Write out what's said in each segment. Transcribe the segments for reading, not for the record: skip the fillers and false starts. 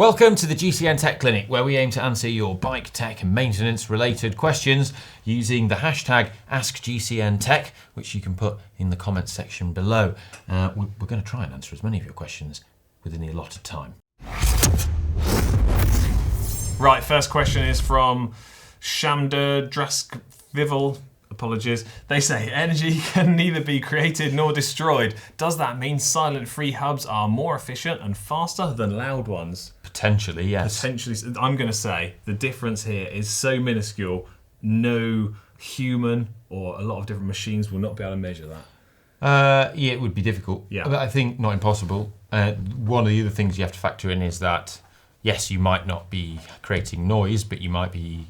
Welcome to the GCN Tech Clinic, where we aim to answer your bike tech and maintenance related questions using the hashtag AskGCNTech, which you can put in the comments section below. We're going to try and answer as many of your questions within the allotted time. Right, first question is from Shamda Draskvivel. Apologies. They say energy can neither be created nor destroyed. Does that mean silent Freehubs are more efficient and faster than loud ones? Potentially, yes. Potentially. I'm going to say the difference here is so minuscule, no human or a lot of different machines will not be able to measure that. Yeah, it would be difficult. Yeah. But I think not impossible. One of the other things you have to factor in is that, yes, you might not be creating noise, but you might be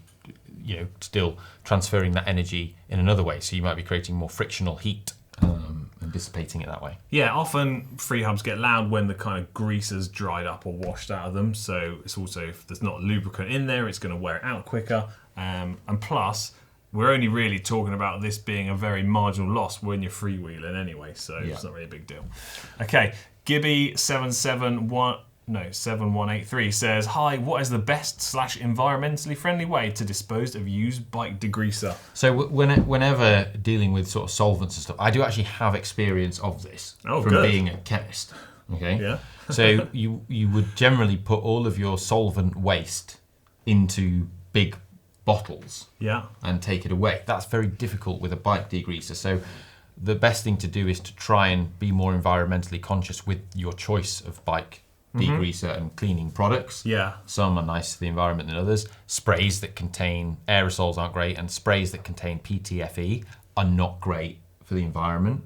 still transferring that energy in another way. So you might be creating more frictional heat and dissipating it that way. Yeah, often Freehubs get loud when the kind of grease has dried up or washed out of them. So it's also, if there's not lubricant in there, it's going to wear it out quicker. And plus, we're only really talking about this being a very marginal loss when you're freewheeling anyway. So It's not really a big deal. Okay, Gibby 7183 says, hi, what is the best / environmentally friendly way to dispose of used bike degreaser? So whenever dealing with sort of solvents and stuff, I do actually have experience of this from being a chemist. Okay. Yeah. So you would generally put all of your solvent waste into big bottles. Yeah. And take it away. That's very difficult with a bike degreaser. So the best thing to do is to try and be more environmentally conscious with your choice of bike degreaser and cleaning products. Yeah. Some are nice to the environment than others. Sprays that contain aerosols aren't great, and sprays that contain PTFE are not great for the environment.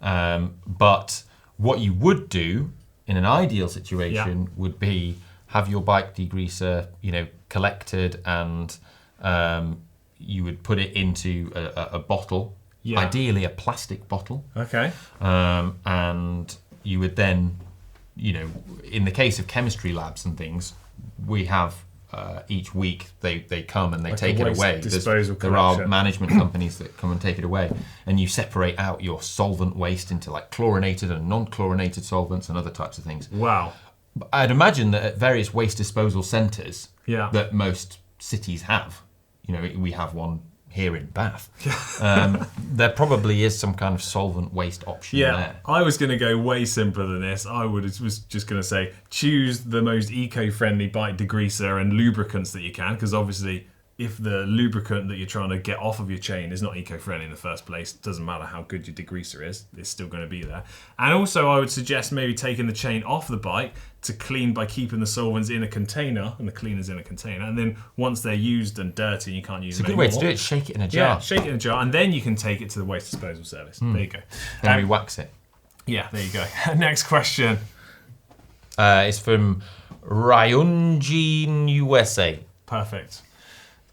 But what you would do in an ideal situation would be have your bike degreaser, collected, and you would put it into a bottle, ideally a plastic bottle. Okay. And you would then, in the case of chemistry labs and things, we have each week they come and they take it away. There are management companies that come and take it away, and you separate out your solvent waste into like chlorinated and non-chlorinated solvents and other types of things. Wow. I'd imagine that at various waste disposal centres that most cities have, we have one here in Bath, there probably is some kind of solvent waste option there. I was going to go way simpler than this. Was just going to say, choose the most eco-friendly bike degreaser and lubricants that you can, because obviously if the lubricant that you're trying to get off of your chain is not eco-friendly in the first place, it doesn't matter how good your degreaser is, it's still going to be there. And also I would suggest maybe taking the chain off the bike to clean by keeping the solvents in a container and the cleaners in a container, and then once they're used and dirty and you can't use them anymore. It's a good way to do it, shake it in a jar. Yeah, shake it in a jar, and then you can take it to the waste disposal service. There you go. Then we wax it. Yeah, there you go. Next question. It's from Ryunjin USA. Perfect.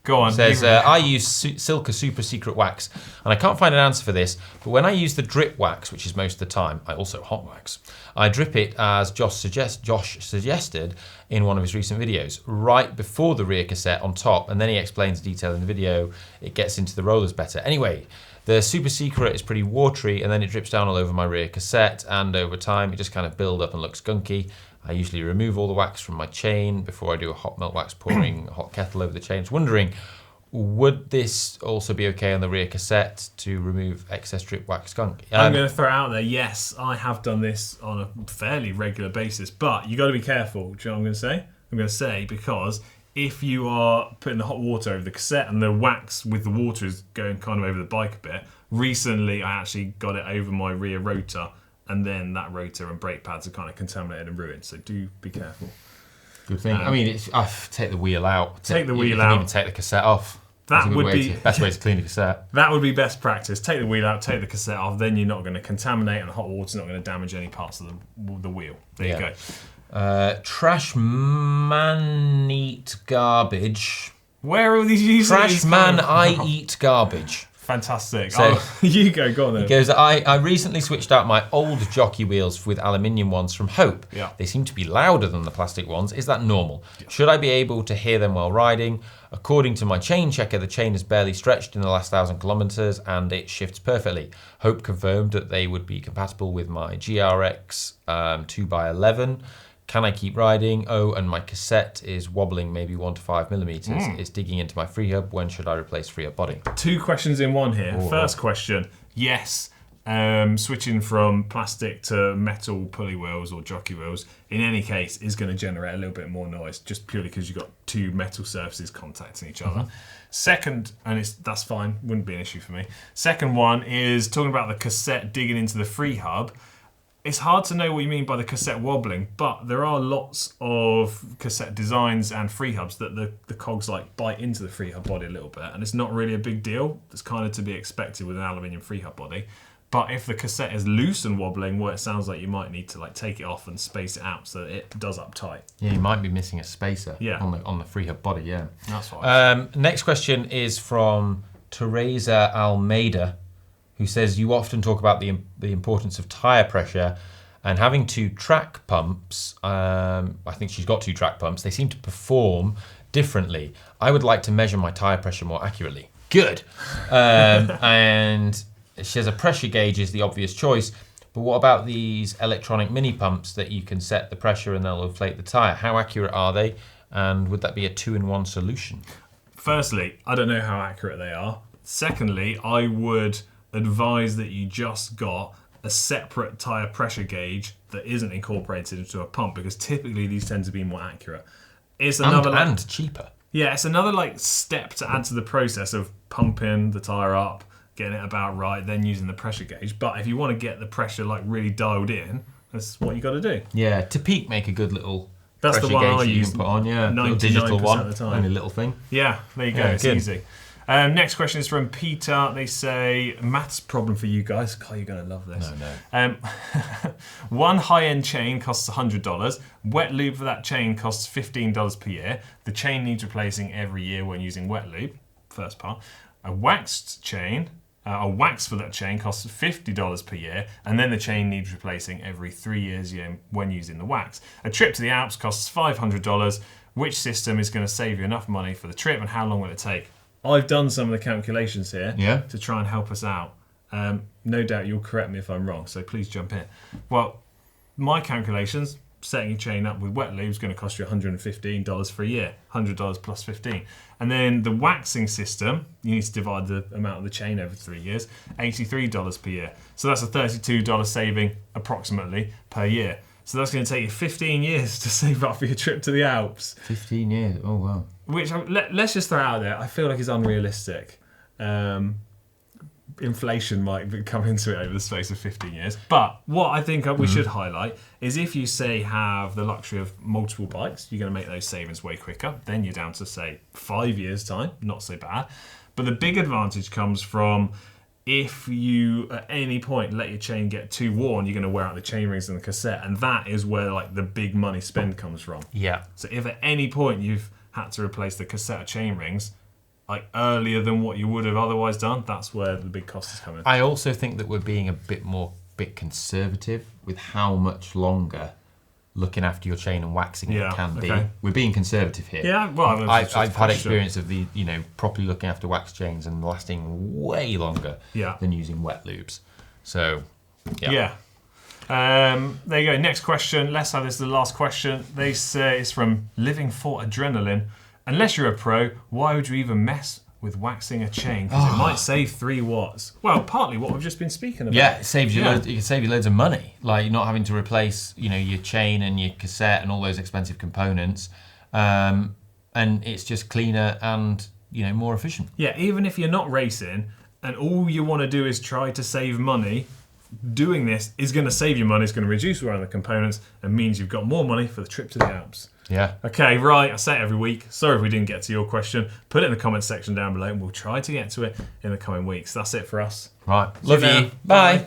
Go on. It says, I use Silka Super Secret Wax, and I can't find an answer for this, but when I use the drip wax, which is most of the time, I also hot wax, I drip it as Josh suggested in one of his recent videos, right before the rear cassette on top, and then he explains detail in the video, it gets into the rollers better. Anyway, the Super Secret is pretty watery, and then it drips down all over my rear cassette, and over time it just kind of builds up and looks gunky. I usually remove all the wax from my chain before I do a hot melt wax pouring a hot kettle over the chain. I was wondering, would this also be okay on the rear cassette to remove excess drip wax gunk? I'm going to throw it out there, yes, I have done this on a fairly regular basis, but you got to be careful. Do you know what I'm going to say? I'm going to say because if you are putting the hot water over the cassette and the wax with the water is going kind of over the bike a bit, recently I actually got it over my rear rotor, and then that rotor and brake pads are kind of contaminated and ruined. So do be careful. Good thing. Take the wheel out. Take the wheel out. You can even take the cassette off. That would be best way to clean a cassette. That would be best practice. Take the wheel out, take the cassette off. Then you're not going to contaminate, and the hot water's not going to damage any parts of the wheel. There you go. Trash man eat garbage. Where are all these users? Trash man I eat garbage. Fantastic. So, you go on then. He goes, I recently switched out my old Jockey wheels with aluminium ones from Hope. Yeah. They seem to be louder than the plastic ones. Is that normal? Yeah. Should I be able to hear them while riding? According to my chain checker, the chain is barely stretched in the last 1,000 kilometers and it shifts perfectly. Hope confirmed that they would be compatible with my GRX 2x11. Can I keep riding? Oh, and my cassette is wobbling maybe 1 to 5 millimeters. It's digging into my Freehub. When should I replace Freehub body? 2 questions in one here. First question, yes. Switching from plastic to metal pulley wheels or jockey wheels, in any case, is going to generate a little bit more noise, just purely because you've got 2 metal surfaces contacting each other. Second, and that's fine, wouldn't be an issue for me. Second one is talking about the cassette digging into the Freehub. It's hard to know what you mean by the cassette wobbling, but there are lots of cassette designs and Freehubs that the cogs like bite into the Freehub body a little bit, and it's not really a big deal. It's kind of to be expected with an aluminium Freehub body. But if the cassette is loose and wobbling, well, it sounds like you might need to like take it off and space it out so that it does up tight. Yeah, you might be missing a spacer on the Freehub body, yeah. That's what next question is from Teresa Almeida, who says, you often talk about the importance of tyre pressure and having 2 track pumps. I think she's got 2 track pumps. They seem to perform differently. I would like to measure my tyre pressure more accurately. Good. And she has a pressure gauge is the obvious choice, but what about these electronic mini pumps that you can set the pressure and they'll inflate the tyre? How accurate are they? And would that be a 2-in-1 solution? Firstly, I don't know how accurate they are. Secondly, I would advise that you just got a separate tyre pressure gauge that isn't incorporated into a pump, because typically these tend to be more accurate. It's another and cheaper. Yeah, it's another like step to add to the process of pumping the tyre up, getting it about right, then using the pressure gauge. But if you want to get the pressure like really dialed in, that's what you got to do. Yeah, to peak make a good little that's pressure the one gauge I you use can put on, yeah. 99% Digital one, of the time. only a little thing. Yeah, there you go, it's good. easy. Next question is from Peter. They say, maths problem for you guys. God, you're going to love this. No. One high-end chain costs $100. Wet lube for that chain costs $15 per year. The chain needs replacing every year when using wet lube. First part. A waxed chain, a wax for that chain costs $50 per year, and then the chain needs replacing every 3 years when using the wax. A trip to the Alps costs $500. Which system is going to save you enough money for the trip, and how long will it take? I've done some of the calculations here to try and help us out. No doubt you'll correct me if I'm wrong, so please jump in. Well, my calculations, setting your chain up with wet lube is going to cost you $115 for a year, $100 plus 15. And then the waxing system, you need to divide the amount of the chain over 3 years, $83 per year. So that's a $32 saving approximately per year. So that's going to take you 15 years to save up for your trip to the Alps. 15 years, oh wow. Which, let's just throw out there, I feel like is unrealistic. Inflation might come into it over the space of 15 years. But what I think we should highlight is if you, say, have the luxury of multiple bikes, you're going to make those savings way quicker. Then you're down to, say, 5 years' time. Not so bad. But the big advantage comes from if you, at any point, let your chain get too worn, you're going to wear out the chain rings and the cassette. And that is where like the big money spend comes from. Yeah. So if at any point you've had to replace the cassette or chain rings, like earlier than what you would have otherwise done, that's where the big cost is coming. I also think that we're being a bit conservative with how much longer looking after your chain and waxing it can be. We're being conservative here. Yeah, well, I've had experience of the properly looking after wax chains and lasting way longer than using wet lubes. So yeah. There you go. Next question. Let's have this the last question. They say it's from Living for Adrenaline. Unless you're a pro, why would you even mess with waxing a chain? Because it might save 3 watts. Well, partly what we've just been speaking about. Yeah, it saves you. It can save you loads of money. Like you're not having to replace, your chain and your cassette and all those expensive components, and it's just cleaner and more efficient. Yeah, even if you're not racing and all you want to do is try to save money, doing this is going to save you money. It's going to reduce wear on the components and means you've got more money for the trip to the Alps. Yeah. Okay, right. I say it every week. Sorry if we didn't get to your question. Put it in the comments section down below and we'll try to get to it in the coming weeks. That's it for us. Right. Love you. Bye.